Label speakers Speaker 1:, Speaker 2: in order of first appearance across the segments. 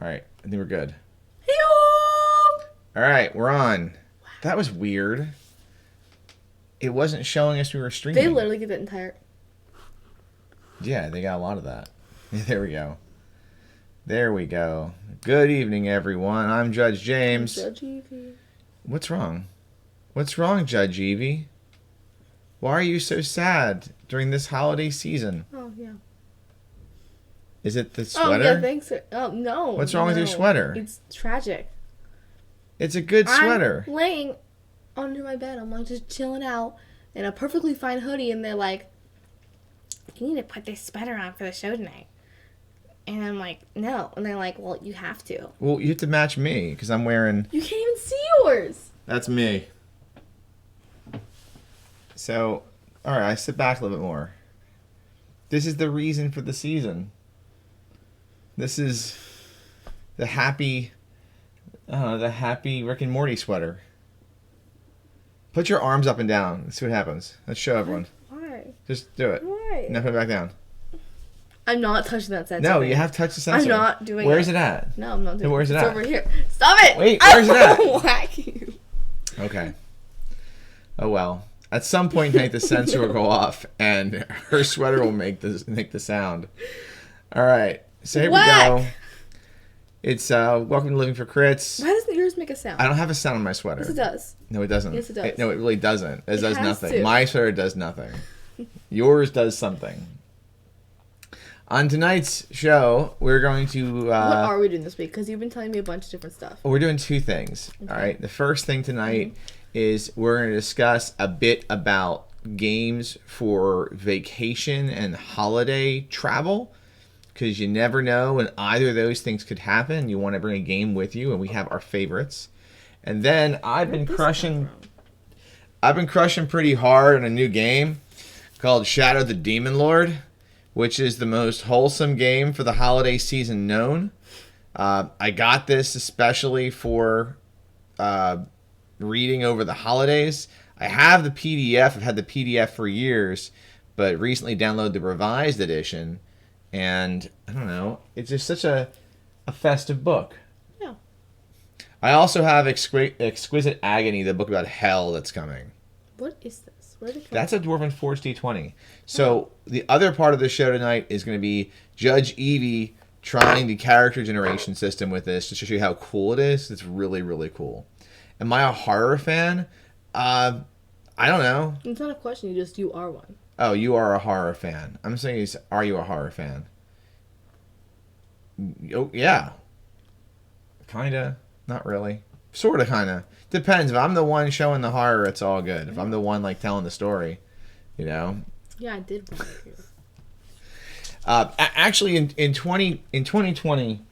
Speaker 1: All right, I think we're good.
Speaker 2: Hey-o!
Speaker 1: All right, we're on. Wow. That was weird. It wasn't showing us we were streaming.
Speaker 2: They literally get that entire...
Speaker 1: Yeah, they got a lot of that. There we go. There we go. Good evening, everyone. I'm Judge James.
Speaker 2: Judge Evie.
Speaker 1: What's wrong? What's wrong, Judge Evie? Why are you so sad during this holiday season?
Speaker 2: Oh, yeah.
Speaker 1: Is it the sweater?
Speaker 2: Oh, yeah, thanks. Oh, no.
Speaker 1: What's wrong with your sweater?
Speaker 2: It's tragic.
Speaker 1: It's a good sweater.
Speaker 2: I'm laying under my bed. I'm like just chilling out in a perfectly fine hoodie, and they're like, you need to put this sweater on for the show tonight. And I'm like, no. And they're like, well, you have to.
Speaker 1: Well, you have to match me because I'm wearing...
Speaker 2: You can't even see yours.
Speaker 1: That's me. So, all right, I sit back a little bit more. This is the reason for the season. This is the happy Rick and Morty sweater. Put your arms up and down. Let's see what happens. Let's show everyone.
Speaker 2: Why?
Speaker 1: Just do it.
Speaker 2: Why?
Speaker 1: Now put it back down.
Speaker 2: I'm not touching that sensor.
Speaker 1: No, you have to touch the sensor.
Speaker 2: I'm not doing it.
Speaker 1: Where's it at?
Speaker 2: No, I'm not doing it.
Speaker 1: Where's it
Speaker 2: It's
Speaker 1: at?
Speaker 2: over here. Stop it!
Speaker 1: Wait, where's it at?
Speaker 2: I'll whack you.
Speaker 1: Okay. Oh well. At some point tonight, the sensor will go off, and her sweater will make the sound. All right. So here we go. It's welcome to Living for Crits.
Speaker 2: Why doesn't yours make a sound?
Speaker 1: I don't have a sound on my sweater.
Speaker 2: Yes, it does.
Speaker 1: No, it doesn't.
Speaker 2: Yes, it does.
Speaker 1: No, it really doesn't. It does nothing.
Speaker 2: To.
Speaker 1: My sweater does nothing. Yours does something. On tonight's show, we're going to...
Speaker 2: what are we doing this week? Because you've been telling me a bunch of different stuff.
Speaker 1: We're doing two things. Okay. All right. The first thing tonight is we're going to discuss a bit about games for vacation and holiday travel. Because you never know when either of those things could happen. You want to bring a game with you, and we have our favorites. And then I've been crushing pretty hard on a new game called Shadow the Demon Lord, which is the most wholesome game for the holiday season known. I got this especially for reading over the holidays. I have the PDF. I've had the PDF for years, but recently downloaded the revised edition. And I don't know, it's just such a festive book.
Speaker 2: Yeah.
Speaker 1: I also have Exquisite Agony, the book about hell that's coming.
Speaker 2: What is this? Where did it come
Speaker 1: That's a Dwarven Forge D20. So the other part of the show tonight is going to be Judge Evie trying the character generation system with this to show you how cool it is. It's really, really cool. Am I a horror fan? I don't know.
Speaker 2: It's not a question. You are one.
Speaker 1: Oh, you are a horror fan. I'm saying, are you a horror fan? Oh, yeah. Kinda. Not really. Sorta, kinda. Depends. If I'm the one showing the horror, it's all good. If I'm the one, like, telling the story, you know?
Speaker 2: Yeah, I did want to hear.
Speaker 1: Actually, in 2020,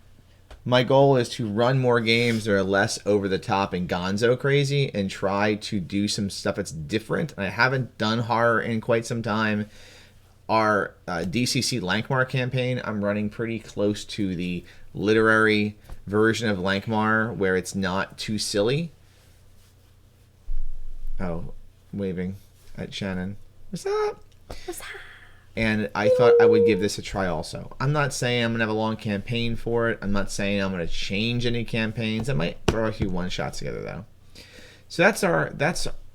Speaker 1: my goal is to run more games that are less over the top and gonzo crazy and try to do some stuff that's different. I haven't done horror in quite some time. Our DCC Lankmar campaign, I'm running pretty close to the literary version of Lankmar where it's not too silly. Oh, waving at Shannon. What's up?
Speaker 2: What's up?
Speaker 1: And I thought I would give this a try also. I'm not saying I'm going to have a long campaign for it. I'm not saying I'm going to change any campaigns. I might throw a few one-shots together, though. So that's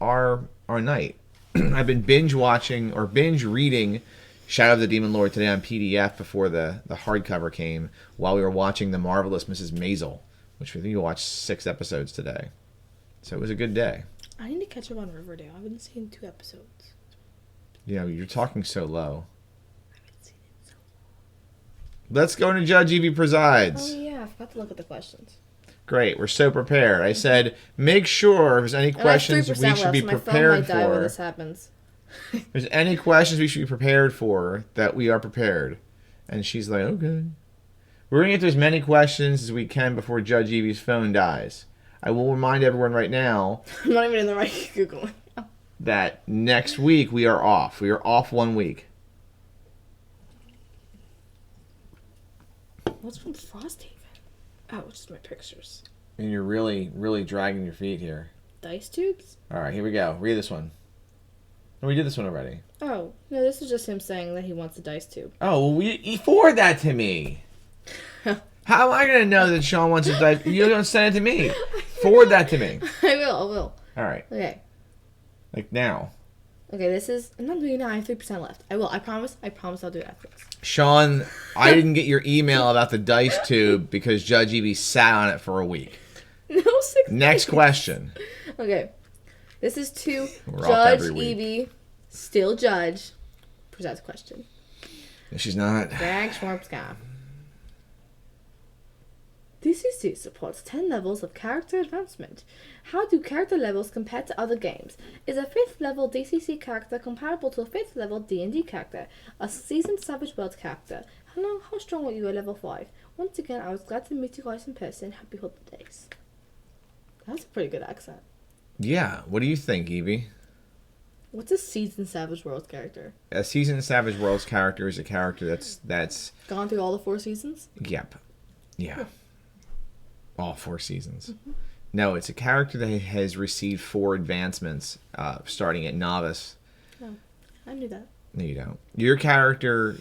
Speaker 1: our night. I've been binge reading Shadow of the Demon Lord today on PDF before the hardcover came while we were watching The Marvelous Mrs. Maisel, which we think we'll watch 6 episodes today. So it was a good day.
Speaker 2: I need to catch up on Riverdale. I've been seeing 2 episodes.
Speaker 1: You know, you're talking so low. I haven't seen it so long. Let's go into Judge Evie Presides.
Speaker 2: Oh, yeah. I forgot to look at the questions.
Speaker 1: Great. We're so prepared. I said, make sure if there's any questions we should be prepared for. My phone might die when
Speaker 2: this happens.
Speaker 1: If there's any questions we should be prepared for, that we are prepared. And she's like, okay. We're going to get to as many questions as we can before Judge Evie's phone dies. I will remind everyone right now.
Speaker 2: I'm not even in the right Google.
Speaker 1: That next week we are off. We are off 1 week.
Speaker 2: What's from Frosthaven? Oh, it's just my pictures.
Speaker 1: And you're really, really dragging your feet here.
Speaker 2: Dice tubes?
Speaker 1: All right, here we go. Read this one. No, we did this one already.
Speaker 2: Oh, no, this is just him saying that he wants a dice tube.
Speaker 1: Oh, well, you forward that to me. How am I going to know that Sean wants a dice? You don't send it to me. Forward that to me.
Speaker 2: I will.
Speaker 1: All right.
Speaker 2: Okay.
Speaker 1: Like now.
Speaker 2: Okay, I'm not doing it now. I have 3% left. I will. I promise I'll do it afterwards.
Speaker 1: Sean, I didn't get your email about the dice tube because Judge Evie sat on it for a week.
Speaker 2: No, 6
Speaker 1: Next
Speaker 2: days.
Speaker 1: question.
Speaker 2: Okay. This is to
Speaker 1: We're off
Speaker 2: Judge
Speaker 1: every week.
Speaker 2: Evie, still Judge. Presents question.
Speaker 1: No, she's not.
Speaker 2: Drag Schwartzkopf. DCC supports 10 levels of character advancement. How do character levels compare to other games? Is a 5th level DCC character comparable to a 5th level D&D character? A seasoned Savage Worlds character? How strong were you at level 5? Once again, I was glad to meet you guys in person. Happy holidays. That's a pretty good accent.
Speaker 1: Yeah. What do you think, Evie?
Speaker 2: What's a seasoned Savage Worlds character?
Speaker 1: A seasoned Savage Worlds character is a character that's
Speaker 2: Gone through all the 4 seasons?
Speaker 1: Yep. Yeah. All 4 seasons. Mm-hmm. No, it's a character that has received 4 advancements, starting at novice.
Speaker 2: Oh, I knew that.
Speaker 1: No, you don't. Your character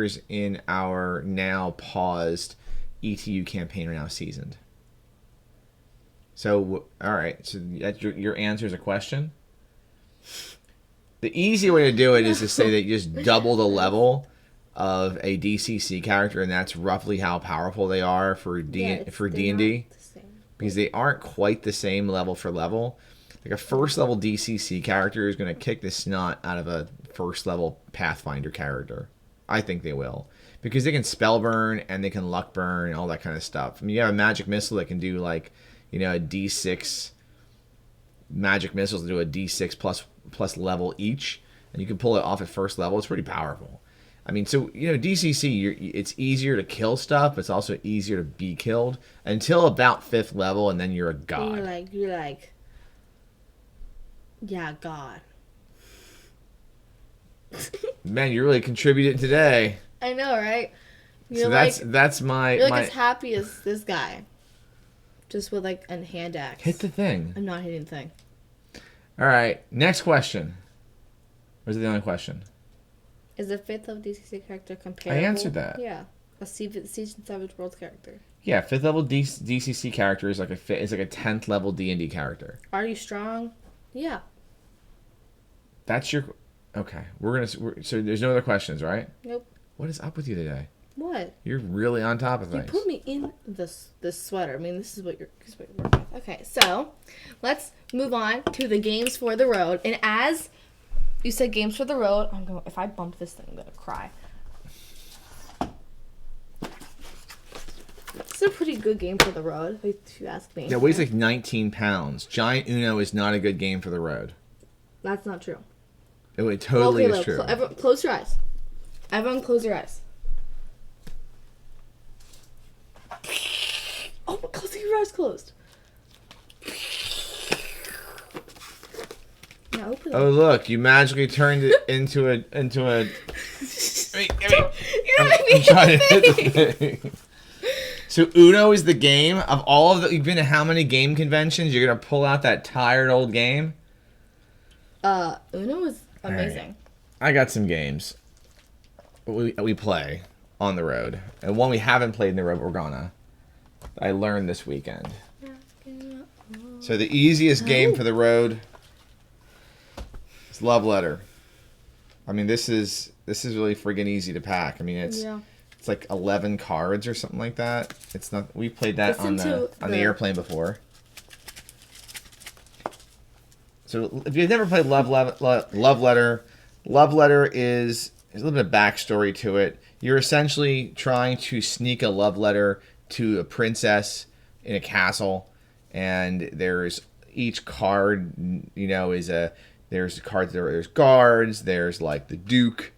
Speaker 1: is in our now paused ETU campaign, are now seasoned. So, all right. So that's your answer is a question. The easy way to do it is to say that you just double the level of a DCC character, and that's roughly how powerful they are for D&D. Because they aren't quite the same level for level. Like a first level DCC character is going to kick the snot out of a first level Pathfinder character. I think they will. Because they can spell burn and they can luck burn and all that kind of stuff. I mean, you have a magic missile that can do like, a D6 magic missiles that do a D6 plus level each. And you can pull it off at first level. It's pretty powerful. I mean, so, DCC, it's easier to kill stuff, but it's also easier to be killed until about 5th level, and then you're a god.
Speaker 2: You're like, yeah, god.
Speaker 1: Man, you really contributed today.
Speaker 2: I know, right?
Speaker 1: You're that's my...
Speaker 2: You're like as happy as this guy. Just with like a hand axe.
Speaker 1: Hit the thing.
Speaker 2: I'm not hitting the thing.
Speaker 1: All right, next question. Or is it the only question?
Speaker 2: Is the 5th level DCC character comparable?
Speaker 1: I answered that.
Speaker 2: Yeah. A seasoned Savage Worlds character.
Speaker 1: Yeah, 5th level DCC character is like a 10th level D&D character.
Speaker 2: Are you strong? Yeah.
Speaker 1: That's your... Okay. So there's no other questions, right?
Speaker 2: Nope.
Speaker 1: What is up with you today?
Speaker 2: What?
Speaker 1: You're really on top of things.
Speaker 2: You put me in this sweater. I mean, this is what you're working with. Okay, so let's move on to the games for the road. And as you said, games for the road, if I bump this thing, I'm gonna cry. It's a pretty good game for the road, if you ask me.
Speaker 1: Yeah, it weighs like 19 pounds. Giant Uno is not a good game for the road.
Speaker 2: That's not true.
Speaker 1: It totally is true.
Speaker 2: Everyone, close your eyes. Everyone, close your eyes. Oh, close your eyes closed. Now open them.
Speaker 1: Oh, look, you magically turned it into a...
Speaker 2: You're
Speaker 1: I'm
Speaker 2: making
Speaker 1: trying to hit the thing. So Uno is the game of all of the... You've been to how many game conventions? You're going to pull out that tired old game?
Speaker 2: Uno is amazing.
Speaker 1: Right. I got some games we play on the road. And one we haven't played in the road, we're gonna. I learned this weekend. So the easiest game for the road is Love Letter. I mean, this is really friggin' easy to pack. I mean, it's like 11 cards or something like that. It's not. We played that on the airplane before. So if you've never played Love Letter is there's a little bit of backstory to it. You're essentially trying to sneak a love letter to a princess in a castle, and there's each card, there's cards. There's guards. There's like the Duke.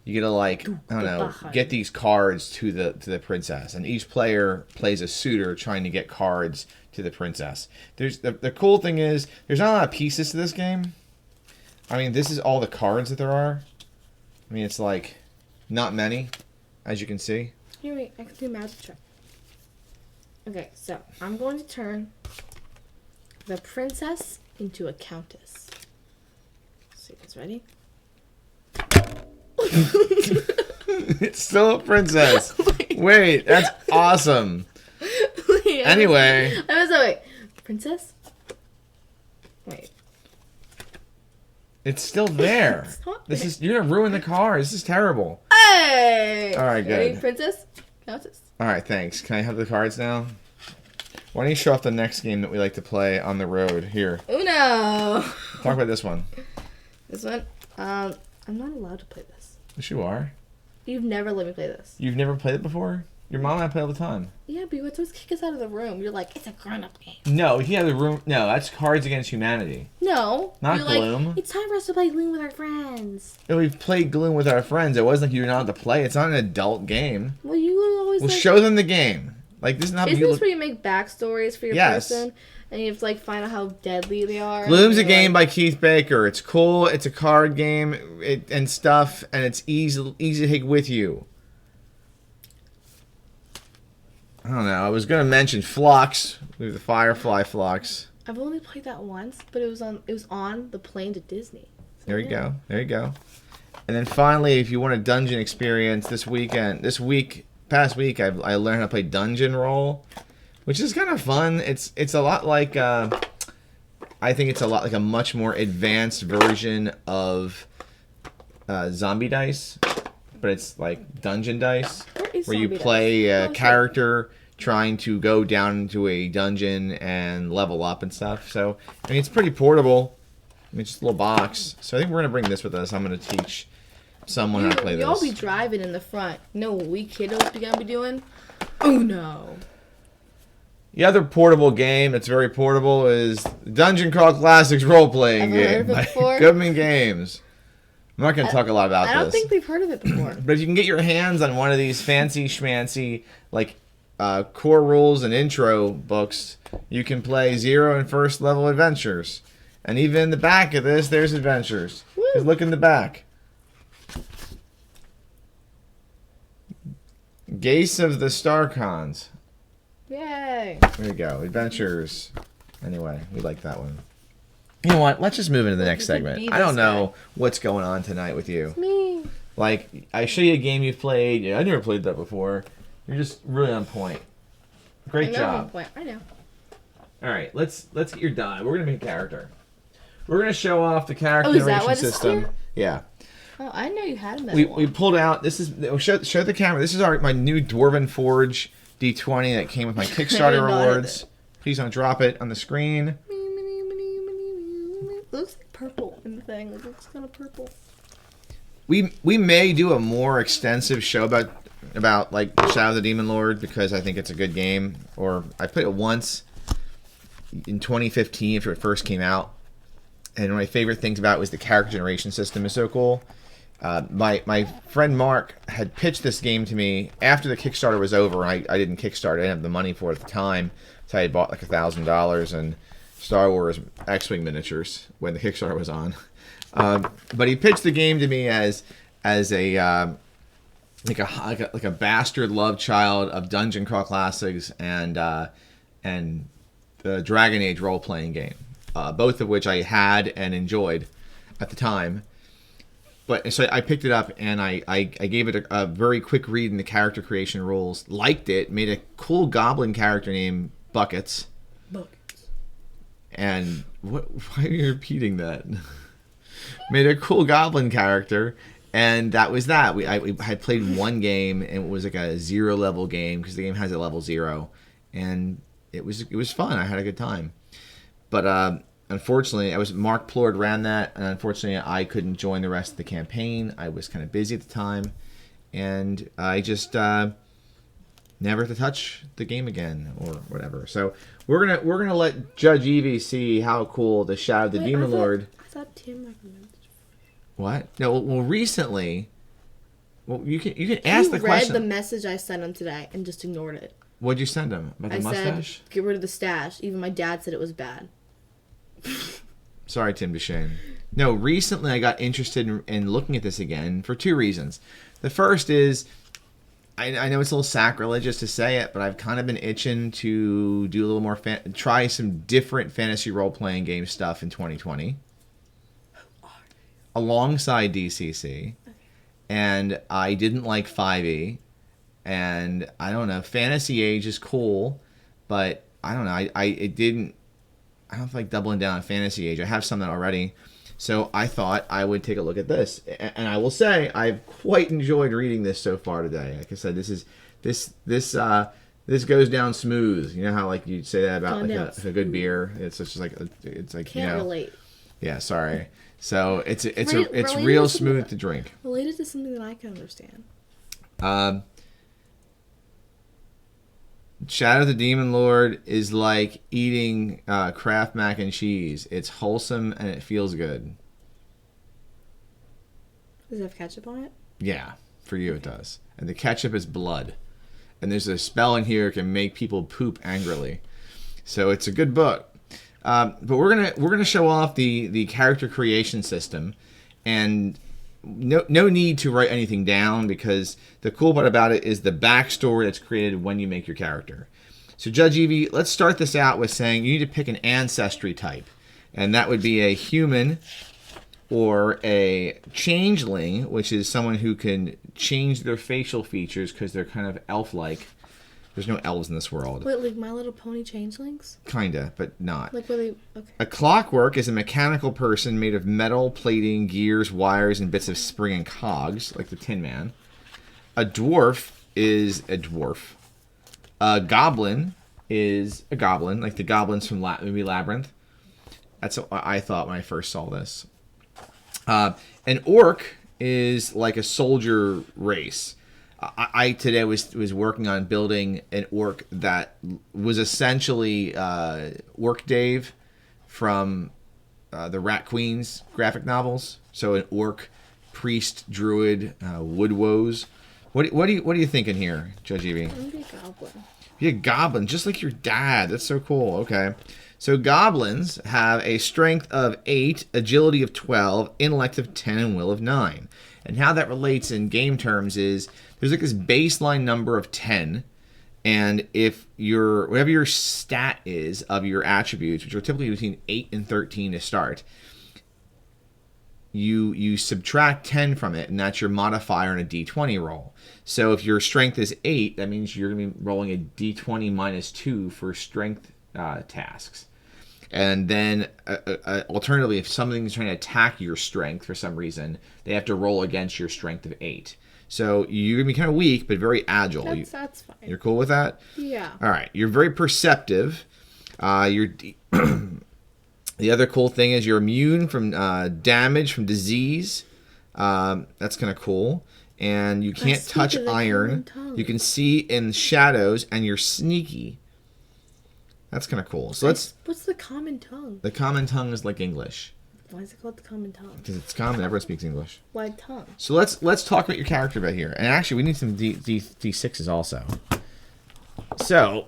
Speaker 1: You gotta get these cards to the princess, and each player plays a suitor trying to get cards to the princess. There's the cool thing is there's not a lot of pieces to this game. I mean, this is all the cards that there are. I mean, it's like not many, as you can see.
Speaker 2: Here, wait, I can do a magic trick. Okay, so I'm going to turn the princess into a countess. So you guys ready?
Speaker 1: It's still a princess. Wait, that's awesome.
Speaker 2: Yeah,
Speaker 1: Anyway.
Speaker 2: I was like, princess? Wait.
Speaker 1: It's still there.
Speaker 2: It's not
Speaker 1: This
Speaker 2: there.
Speaker 1: is you're gonna ruin the car. This is terrible.
Speaker 2: Hey!
Speaker 1: All right,
Speaker 2: Ready,
Speaker 1: good.
Speaker 2: princess? Countess?
Speaker 1: All right, thanks. Can I have the cards now? Why don't you show off the next game that we like to play on the road? Here,
Speaker 2: Uno!
Speaker 1: talk about this one.
Speaker 2: This one? I'm not allowed to play this.
Speaker 1: Yes, you are.
Speaker 2: You've never let me play this.
Speaker 1: You've never played it before? Your mom and I play all the time.
Speaker 2: Yeah, but you would always kick us out of the room. You're like, it's a grown-up game.
Speaker 1: No, he had the room. No, that's Cards Against Humanity.
Speaker 2: No.
Speaker 1: Not
Speaker 2: you're
Speaker 1: Gloom.
Speaker 2: Like, it's time for us to play Gloom with our friends.
Speaker 1: No, we've played Gloom with our friends. It wasn't like you're not allowed to play. It's not an adult game.
Speaker 2: Well, you always
Speaker 1: We'll
Speaker 2: like...
Speaker 1: show them the game. Like, this is not
Speaker 2: Isn't
Speaker 1: you
Speaker 2: this
Speaker 1: look.
Speaker 2: where you make backstories for your
Speaker 1: Yes.
Speaker 2: person? And you have to, like, find out how deadly they are?
Speaker 1: Gloom's a
Speaker 2: and you're
Speaker 1: game
Speaker 2: like,
Speaker 1: by Keith Baker. It's cool. It's a card game and stuff, and it's easy to take with you. I don't know. I was gonna mention Flux. We have the Firefly Flux.
Speaker 2: I've only played that once, but it was on the plane to Disney. So,
Speaker 1: There you
Speaker 2: yeah.
Speaker 1: go. There you go. And then finally, if you want a dungeon experience past week, I learned how to play Dungeon Roll, which is kind of fun. It's a lot like I think it's a lot like a much more advanced version of Zombie Dice, but it's like Dungeon Dice,
Speaker 2: What is
Speaker 1: where you
Speaker 2: Zombie
Speaker 1: play
Speaker 2: Dice?
Speaker 1: a
Speaker 2: Oh,
Speaker 1: character trying to go down into a dungeon and level up and stuff. So I mean, it's pretty portable. I mean, it's just a little box. So I think we're gonna bring this with us. I'm gonna teach someone how to play
Speaker 2: You'll
Speaker 1: this.
Speaker 2: be driving in the front. You know what we kiddos be gonna be doing? Uno.
Speaker 1: The other portable game that's very portable is Dungeon Crawl Classics role-playing
Speaker 2: Ever heard
Speaker 1: game
Speaker 2: of it
Speaker 1: by
Speaker 2: before?
Speaker 1: Goodman Games. I'm not going to talk a lot about
Speaker 2: I don't
Speaker 1: this.
Speaker 2: think we've heard of it before.
Speaker 1: But if you can get your hands on one of these fancy schmancy, like, core rules and intro books, you can play 0 and first level adventures. And even in the back of this, there's adventures.
Speaker 2: Woo.
Speaker 1: Just look in the back. Gates of the Starcons.
Speaker 2: Yay.
Speaker 1: There you go. Adventures. Anyway, we like that one. You know what? Let's just move into the next
Speaker 2: you could
Speaker 1: segment.
Speaker 2: be
Speaker 1: I don't
Speaker 2: this
Speaker 1: know what's going on tonight with you.
Speaker 2: Me.
Speaker 1: Like, I show you a game you've played. Yeah, I never played that before. You're just really on point. Great
Speaker 2: I know
Speaker 1: job.
Speaker 2: one point. I know.
Speaker 1: All right, let's get your die. We're gonna make a character. We're gonna show off the character
Speaker 2: Oh, is that
Speaker 1: generation
Speaker 2: what it's
Speaker 1: system.
Speaker 2: here?
Speaker 1: Yeah.
Speaker 2: Oh, I know you had that
Speaker 1: We
Speaker 2: one.
Speaker 1: pulled out. This is show the camera. This is my new Dwarven Forge D20 that came with my Kickstarter
Speaker 2: not
Speaker 1: rewards. Please don't drop it on the screen.
Speaker 2: It looks like purple in the thing. It looks kind of purple.
Speaker 1: We may do a more extensive show about like Shadow of the Demon Lord because I think it's a good game. Or I played it once in 2015 after it first came out, and one of my favorite things about it was the character generation system is so cool. My friend Mark had pitched this game to me after the Kickstarter was over. I didn't Kickstart. I didn't have the money for it at the time, so I had bought like $1,000 and Star Wars X-Wing miniatures when the Kickstarter was on. But he pitched the game to me as a like a bastard love child of Dungeon Crawl Classics and the Dragon Age role playing game, both of which I had and enjoyed at the time. But so I picked it up and I gave it a very quick read in the character creation rules. Liked it. Made a cool goblin character named Buckets.
Speaker 2: Buckets.
Speaker 1: And why are you repeating that? Made a cool goblin character, and that was that. We had played one game, and it was like a 0 level game because the game has a level 0, and it was fun. I had a good time, but unfortunately, Mark Plord ran that, and unfortunately, I couldn't join the rest of the campaign. I was kind of busy at the time, and I just never to touch the game again or whatever. So we're gonna let Judge Evie see how cool the Shadow of the Demon Lord.
Speaker 2: I thought Tim recommended.
Speaker 1: What? No. Well, recently. Well, you can ask
Speaker 2: He
Speaker 1: the
Speaker 2: read
Speaker 1: question.
Speaker 2: the message I sent him today and just ignored it.
Speaker 1: What'd you send him about the
Speaker 2: I
Speaker 1: mustache?
Speaker 2: said, get rid of the stash. Even my dad said it was bad.
Speaker 1: Sorry, Tim DeShane. No, recently I got interested in looking at this again for 2 reasons. The first is, I know it's a little sacrilegious to say it, but I've kind of been itching to do a little more, try some different fantasy role-playing game stuff in 2020. Alongside DCC. And I didn't like 5e. And I don't know, Fantasy Age is cool, but I don't know. I don't feel like doubling down on Fantasy Age. I have some that already. So I thought I would take a look at this. And I will say I've quite enjoyed reading this so far today. Like I said, this goes down smooth. You know how like you say that about like a good beer. It's just like
Speaker 2: Can't relate.
Speaker 1: Yeah, sorry. So it's
Speaker 2: Related
Speaker 1: real
Speaker 2: to
Speaker 1: smooth to drink.
Speaker 2: Related to something that I can understand.
Speaker 1: Shadow the Demon Lord is like eating Kraft mac and cheese. It's wholesome and it feels good.
Speaker 2: Does it have ketchup on it?
Speaker 1: Yeah, for you it does. And the ketchup is blood. And there's a spell in here that can make people poop angrily. So it's a good book. But we're gonna show off the character creation system, and no need to write anything down because the cool part about it is the backstory that's created when you make your character. So Judge Evie, let's start this out with saying you need to pick an ancestry type, and that would be a human or a changeling, which is someone who can change their facial features because they're kind of elf-like. There's no elves in this world.
Speaker 2: Wait, like My Little Pony changelings?
Speaker 1: Kinda, but not.
Speaker 2: Like where they... Okay.
Speaker 1: A clockwork is a mechanical person made of metal, plating, gears, wires, and bits of spring and cogs, like the Tin Man. A dwarf is a dwarf. A goblin is a goblin, like the goblins from movie Labyrinth. That's what I thought when I first saw this. An orc is like a soldier race. I today was working on building an orc that was essentially Orc Dave from the Rat Queens graphic novels. So an orc, priest, druid, wood woes. What are you thinking here, Judge Evie?
Speaker 2: I'm gonna be a goblin.
Speaker 1: Be a goblin, just like your dad. That's so cool. Okay. So goblins have a strength of 8, agility of 12, intellect of 10, and will of 9. And how that relates in game terms is there's like this baseline number of 10, and if whatever your stat is of your attributes, which are typically between 8 and 13 to start, you subtract 10 from it, and that's your modifier in a d20 roll. So if your strength is 8, that means you're going to be rolling a d20 minus 2 for strength tasks. And then, alternatively, if something's trying to attack your strength for some reason, they have to roll against your strength of 8. So you're going to be kind of weak, but very agile.
Speaker 2: That's fine.
Speaker 1: You're cool with that?
Speaker 2: Yeah.
Speaker 1: All right. You're very perceptive. The other cool thing is you're immune from damage, from disease. That's kind of cool. And you can't touch iron. You can see in shadows, and you're sneaky. That's kind of cool. So
Speaker 2: What's the common tongue?
Speaker 1: The common tongue is like English.
Speaker 2: Why is it called the common tongue?
Speaker 1: Because it's common. Everyone speaks English.
Speaker 2: Why tongue?
Speaker 1: So let's talk about your character a bit here. And actually, we need some D6s also. So,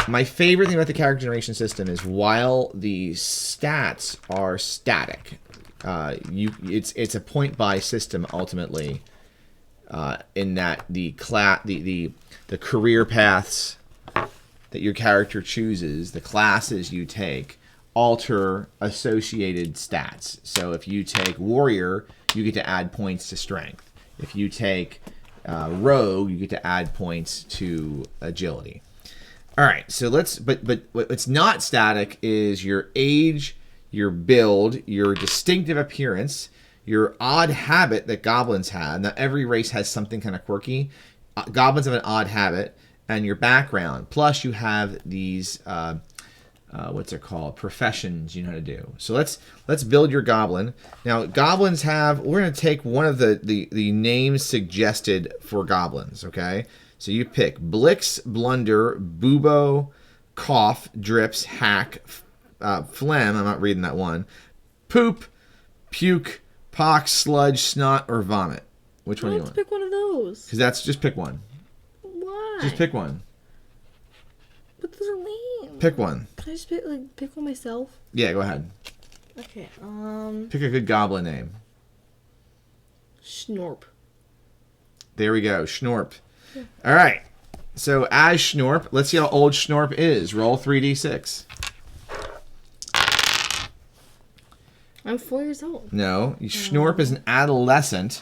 Speaker 1: my favorite thing about the character generation system is while the stats are static, it's a point buy system ultimately. In that the career paths that your character chooses, the classes you take, alter associated stats. So if you take warrior, you get to add points to strength. If you take rogue, you get to add points to agility. All right, so but what's not static is your age, your build, your distinctive appearance, your odd habit that goblins have. Now every race has something kind of quirky. Goblins have an odd habit. And your background. Plus, you have these, what's it called? Professions you know how to do. So let's build your goblin. Now, goblins have. We're going to take one of the names suggested for goblins. Okay. So you pick Blix, Blunder, Bubo, Cough, Drips, Hack, Phlegm. I'm not reading that one. Poop, Puke, Pox, Sludge, Snot, or Vomit. Which one do you want?
Speaker 2: Let's pick one of those.
Speaker 1: Because just pick one. Just pick one.
Speaker 2: But those are lame.
Speaker 1: Pick one.
Speaker 2: Can I just pick one myself?
Speaker 1: Yeah, go ahead.
Speaker 2: Okay.
Speaker 1: Pick a good goblin name.
Speaker 2: Schnorp.
Speaker 1: There we go. Schnorp. Yeah. All right. So as Schnorp, let's see how old Schnorp is. Roll 3d6.
Speaker 2: I'm 4 years old.
Speaker 1: No, Schnorp is an adolescent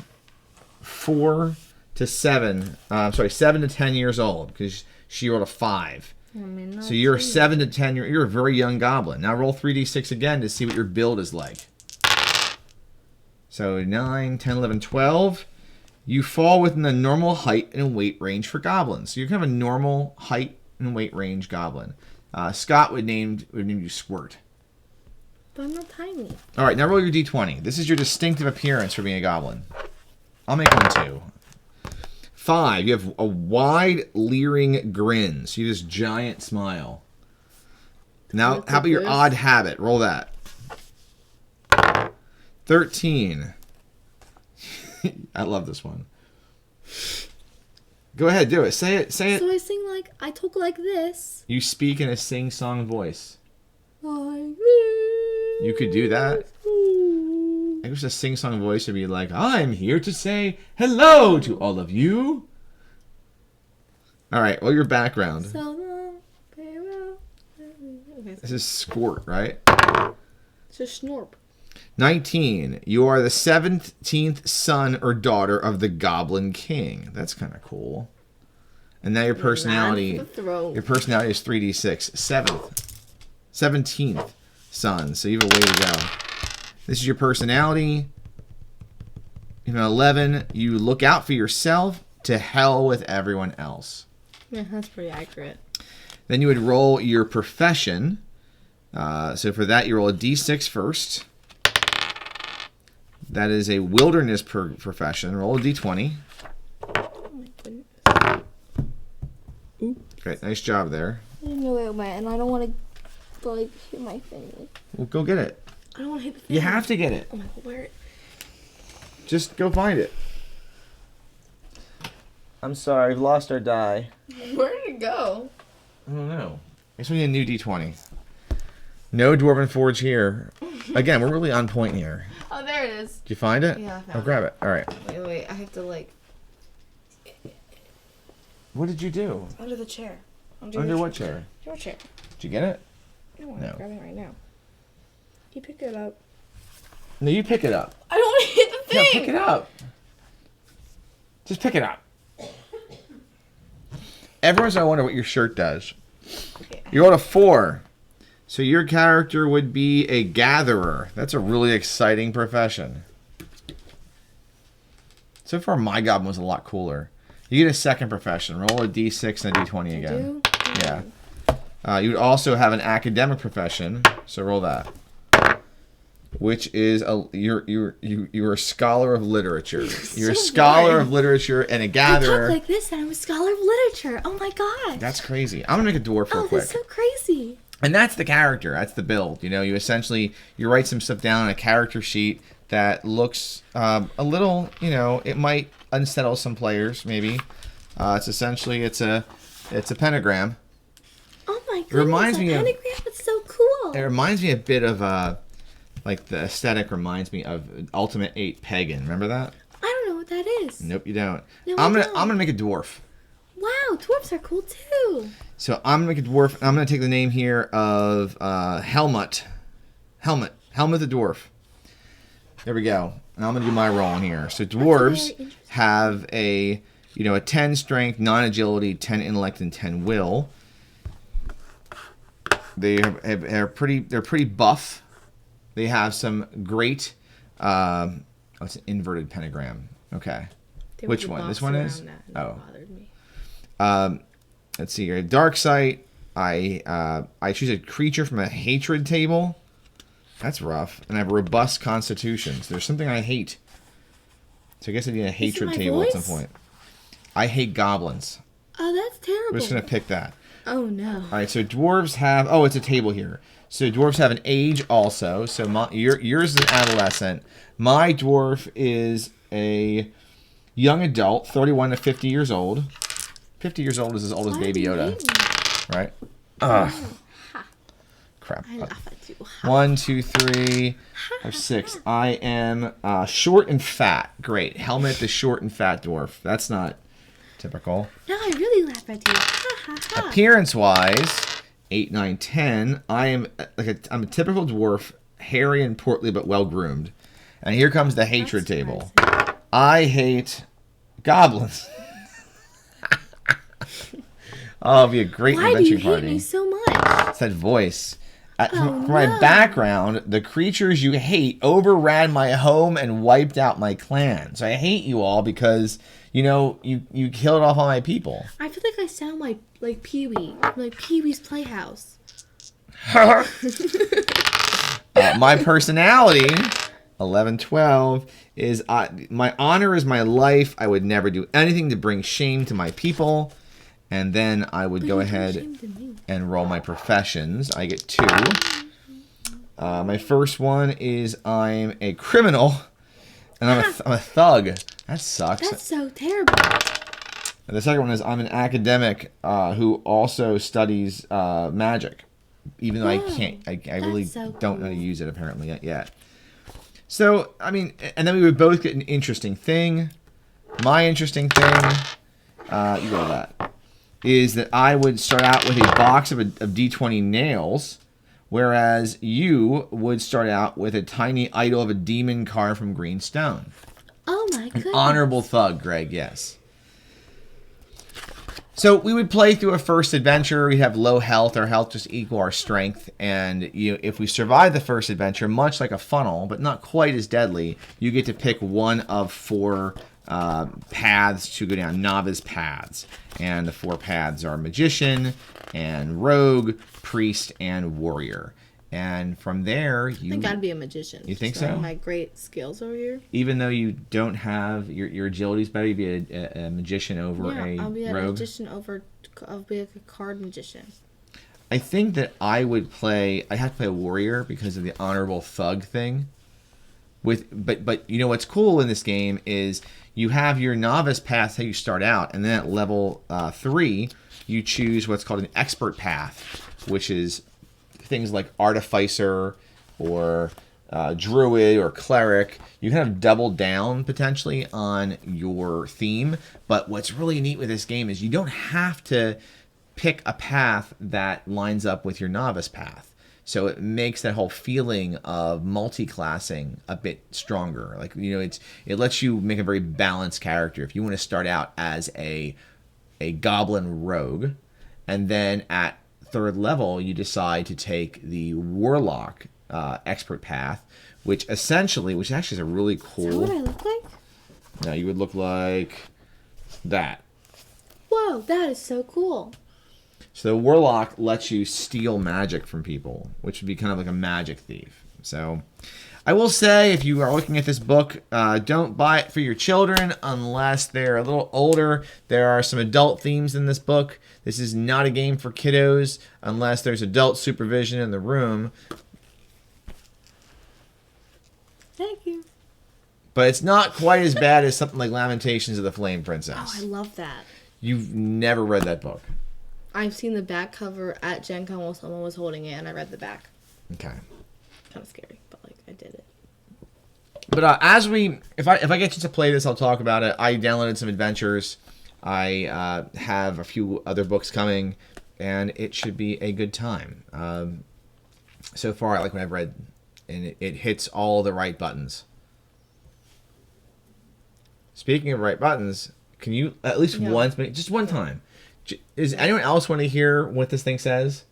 Speaker 1: 4 to 7. 7 to 10 years old because she rolled a 5.
Speaker 2: I mean,
Speaker 1: So you're 7 to 10. You're a very young goblin. Now roll 3d6 again to see what your build is like. So 9, 10, 11, 12. You fall within the normal height and weight range for goblins. So you're kind of a normal height and weight range goblin. Scott would name you Squirt.
Speaker 2: But I'm not tiny.
Speaker 1: All right, now roll your d20. This is your distinctive appearance for being a goblin. I'll make one too. 5. You have a wide, leering grin. So you have this giant smile. Now, how about your odd habit? Roll that. 13. I love this one. Go ahead, do it. Say it. Say it.
Speaker 2: So I talk like this.
Speaker 1: You speak in a sing-song voice.
Speaker 2: Like this.
Speaker 1: You could do that. I wish a sing-song voice would be like, I'm here to say hello to all of you. All right, well, your background.
Speaker 2: So long, farewell.
Speaker 1: This is Squirt, right?
Speaker 2: It's just Snorp.
Speaker 1: 19. You are the 17th son or daughter of the Goblin King. That's kind of cool. And now your personality is 3d6. 17th son. So you have a way to go. This is your personality. You have 11. You look out for yourself. To hell with everyone else.
Speaker 2: Yeah, that's pretty accurate.
Speaker 1: Then you would roll your profession. So for that, you roll a d6 first. That is a wilderness profession. Roll a d20.
Speaker 2: Oh my goodness.
Speaker 1: Great, nice job there.
Speaker 2: I didn't know where it went, and I don't want to hit my thing.
Speaker 1: Well, go get it.
Speaker 2: I don't want to hit the thing.
Speaker 1: You have to get it.
Speaker 2: Oh my god, where?
Speaker 1: Just go find it. I'm sorry, we've lost our die.
Speaker 2: Where did it go?
Speaker 1: I don't know. I guess we need a new d20. No Dwarven Forge here. Again, we're really on point here.
Speaker 2: Oh, there it is.
Speaker 1: Did you find it?
Speaker 2: Yeah, I
Speaker 1: Oh,
Speaker 2: found
Speaker 1: grab it. All right.
Speaker 2: Wait, I have to
Speaker 1: What did you do?
Speaker 2: under the chair.
Speaker 1: Under what chair?
Speaker 2: Your chair.
Speaker 1: Did you get it?
Speaker 2: No, I'm
Speaker 1: No.
Speaker 2: grabbing it right now. You pick it up.
Speaker 1: No, you pick it up.
Speaker 2: I don't want to hit the thing.
Speaker 1: Yeah, pick it up. Just pick it up. Everyone's gonna wonder what your shirt does.
Speaker 2: Okay.
Speaker 1: You rolled a 4. So your character would be a gatherer. That's a really exciting profession. So far, my goblin was a lot cooler. You get a second profession. Roll a d6 and a d20 again. Yeah. You would also have an academic profession. So roll that. Which is you're a scholar of literature. You're a scholar of literature and a gatherer.
Speaker 2: I talk like this, and I'm a scholar of literature. Oh my god.
Speaker 1: That's crazy. I'm gonna make a dwarf real quick.
Speaker 2: That's so crazy.
Speaker 1: And that's the character. That's the build. You know, you write some stuff down on a character sheet that looks a little, it might unsettle some players, maybe. It's a pentagram.
Speaker 2: Oh my goodness,
Speaker 1: It reminds me of,
Speaker 2: pentagram. It's so cool.
Speaker 1: It reminds me a bit of like the aesthetic reminds me of Ultimate 8 Pagan. Remember that?
Speaker 2: I don't know what that is.
Speaker 1: Nope, you don't.
Speaker 2: No,
Speaker 1: I'm
Speaker 2: I don't.
Speaker 1: gonna make a dwarf.
Speaker 2: Wow, dwarves are cool too.
Speaker 1: So I'm gonna make a dwarf. And I'm gonna take the name here of Helmut the dwarf. There we go. And I'm gonna do my role in here. So dwarves have a 10 strength, 9 agility, 10 intellect, and 10 will. They're pretty buff. They have some great. It's an inverted pentagram. Okay. Which one? This one is. Oh. Let's see here. Dark sight. I choose a creature from a hatred table. That's rough. And I have a robust constitution. So there's something I hate. So I guess I need a hatred table at some point. I hate goblins.
Speaker 2: Oh, that's terrible.
Speaker 1: I'm just gonna pick that.
Speaker 2: Oh no.
Speaker 1: All right. So dwarves have. Oh, it's a table here. So dwarves have an age also. So yours is an adolescent. My dwarf is a young adult, 31 to 50 years old. 50 years old is as old as Baby Yoda, right? Ugh. Crap.
Speaker 2: I laugh at you.
Speaker 1: 1, 2, 3, 5, 6. I am short and fat. Great. Helmet the short and fat dwarf. That's not typical.
Speaker 2: No, I really laugh at you. Ha ha ha.
Speaker 1: Appearance-wise, 8, 9, 10. I'm a typical dwarf, hairy and portly but well groomed. And here comes the hatred table. I hate Goblins. Oh, it'd be a great
Speaker 2: Why do
Speaker 1: adventure
Speaker 2: you
Speaker 1: party.
Speaker 2: hate me so much?
Speaker 1: It's that voice.
Speaker 2: Oh,
Speaker 1: For my
Speaker 2: no.
Speaker 1: background, the creatures you hate overran my home and wiped out my clan. So I hate you all because, you killed off all my people.
Speaker 2: I feel like I sound like Pee-wee. Like Pee-wee's Playhouse.
Speaker 1: My personality, 1112, is my honor is my life. I would never do anything to bring shame to my people. And then I would go ahead and roll my professions. I get 2. My first one is I'm a criminal, and I'm a thug. That sucks.
Speaker 2: That's so terrible.
Speaker 1: And the second one is I'm an academic who also studies magic, even though I can't. I really don't know how to use it apparently yet. So I mean, and then we would both get an interesting thing. My interesting thing, you go with that, is that I would start out with a box of D20 nails, whereas you would start out with a tiny idol of a demon carved from green stone.
Speaker 2: Oh my goodness.
Speaker 1: An honorable thug, Greg, yes. So we would play through a first adventure. We have low health. Our health just equal our strength. And if we survive the first adventure, much like a funnel, but not quite as deadly, you get to pick one of 4 paths to go down, novice paths. And the 4 paths are magician and rogue, priest, and warrior. And from there,
Speaker 2: I think I'd be a magician.
Speaker 1: You think so?
Speaker 2: My great skills over here.
Speaker 1: Even though you don't have your agility's better, you'd be a magician over a rogue.
Speaker 2: I'll be a magician over. I'll be like a card magician.
Speaker 1: I think that I have to play a warrior because of the honorable thug thing. But what's cool in this game is you have your novice path how you start out, and then at level 3 you choose what's called an expert path, which is things like artificer or druid or cleric. You kind of double down potentially on your theme. But what's really neat with this game is you don't have to pick a path that lines up with your novice path. So it makes that whole feeling of multi-classing a bit stronger. Like, it lets you make a very balanced character. If you want to start out as a goblin rogue, and then at 3rd level you decide to take the warlock expert path, which actually is a really cool.
Speaker 2: Is that what I look like?
Speaker 1: No, you would look like that.
Speaker 2: Whoa, that is so cool.
Speaker 1: So the warlock lets you steal magic from people, which would be kind of like a magic thief. So I will say, if you are looking at this book, don't buy it for your children unless they're a little older. There are some adult themes in this book. This is not a game for kiddos unless there's adult supervision in the room.
Speaker 2: Thank you.
Speaker 1: But it's not quite as bad as something like Lamentations of the Flame Princess.
Speaker 2: Oh, I love that.
Speaker 1: You've never read that book.
Speaker 2: I've seen the back cover at Gen Con while someone was holding it, and I read the back.
Speaker 1: Okay.
Speaker 2: Kind of scary, but I did it.
Speaker 1: But if I get you to play this, I'll talk about it. I downloaded some adventures. I have a few other books coming, and it should be a good time. So far, I like what I've read, and it hits all the right buttons. Speaking of right buttons, can you at least once, just one time? Does anyone else want to hear what this thing says?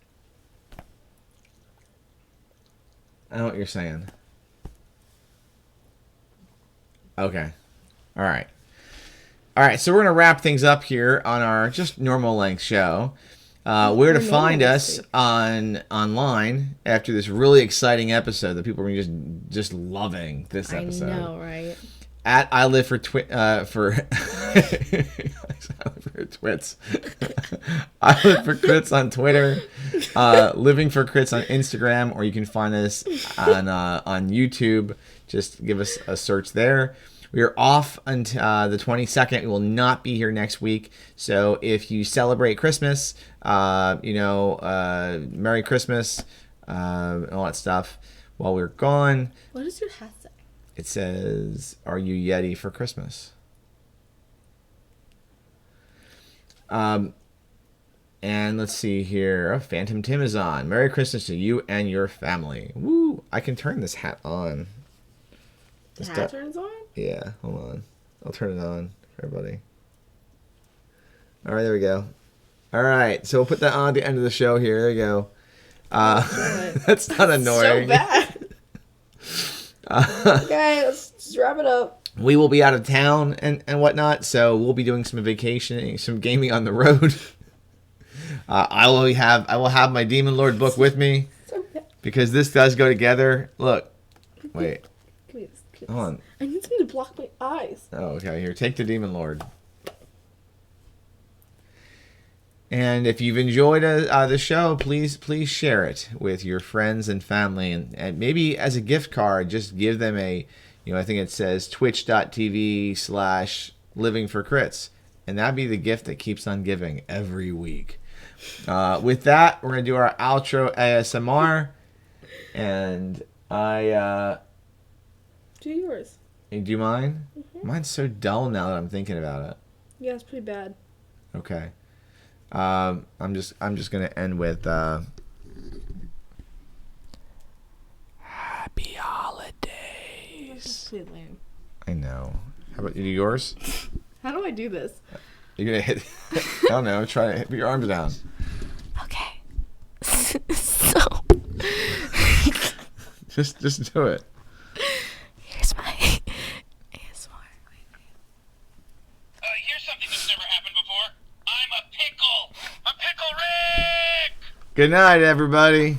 Speaker 1: I know what you're saying. Okay. All right. So we're going to wrap things up here on our just normal length show. Where to find us online after this really exciting episode that people are just loving this episode.
Speaker 2: I know, right?
Speaker 1: At I live for twits. I live for crits on Twitter. Living for crits on Instagram, or you can find us on YouTube. Just give us a search there. We are off until the 22nd. We will not be here next week. So if you celebrate Christmas, Merry Christmas, and all that stuff while we're gone.
Speaker 2: What does your hat say?
Speaker 1: It says, "Are you Yeti for Christmas?" And let's see here. Oh, Phantom Tim is on. Merry Christmas to you and your family. Woo! I can turn this hat on.
Speaker 2: The hat turns on?
Speaker 1: Yeah, hold on. I'll turn it on. everybody. All right, there we go. All right, so we'll put that on at the end of the show here. There you go. That's not annoying.
Speaker 2: So bad. Okay, let's just wrap it up.
Speaker 1: We will be out of town and whatnot, so we'll be doing some vacationing, some gaming on the road. I will have my Demon Lord book with me
Speaker 2: So bad.
Speaker 1: because this does go together. Look, wait,
Speaker 2: Please.
Speaker 1: hold on.
Speaker 2: I need something to block my eyes.
Speaker 1: Oh, okay. Here, take the Demon Lord. And if you've enjoyed the show, please share it with your friends and family, and maybe as a gift card, just give them I think it says twitch.tv/livingforcrits, and that'd be the gift that keeps on giving every week. With that, we're gonna do our outro ASMR, and
Speaker 2: Do yours.
Speaker 1: do you mine?
Speaker 2: Mm-hmm.
Speaker 1: Mine's so dull now that I'm thinking about it.
Speaker 2: Yeah, it's pretty bad.
Speaker 1: Okay. I'm just gonna end with happy holidays.
Speaker 2: That's pretty lame.
Speaker 1: I know. How about you do yours?
Speaker 2: How do I do this?
Speaker 1: You're gonna hit. I don't know. Try to put your arms down.
Speaker 2: Okay. So.
Speaker 1: Just do it.
Speaker 2: Here's my ASMR.
Speaker 3: Here's something that's never happened before. I'm a pickle. A pickle Rick!
Speaker 1: Good night, everybody.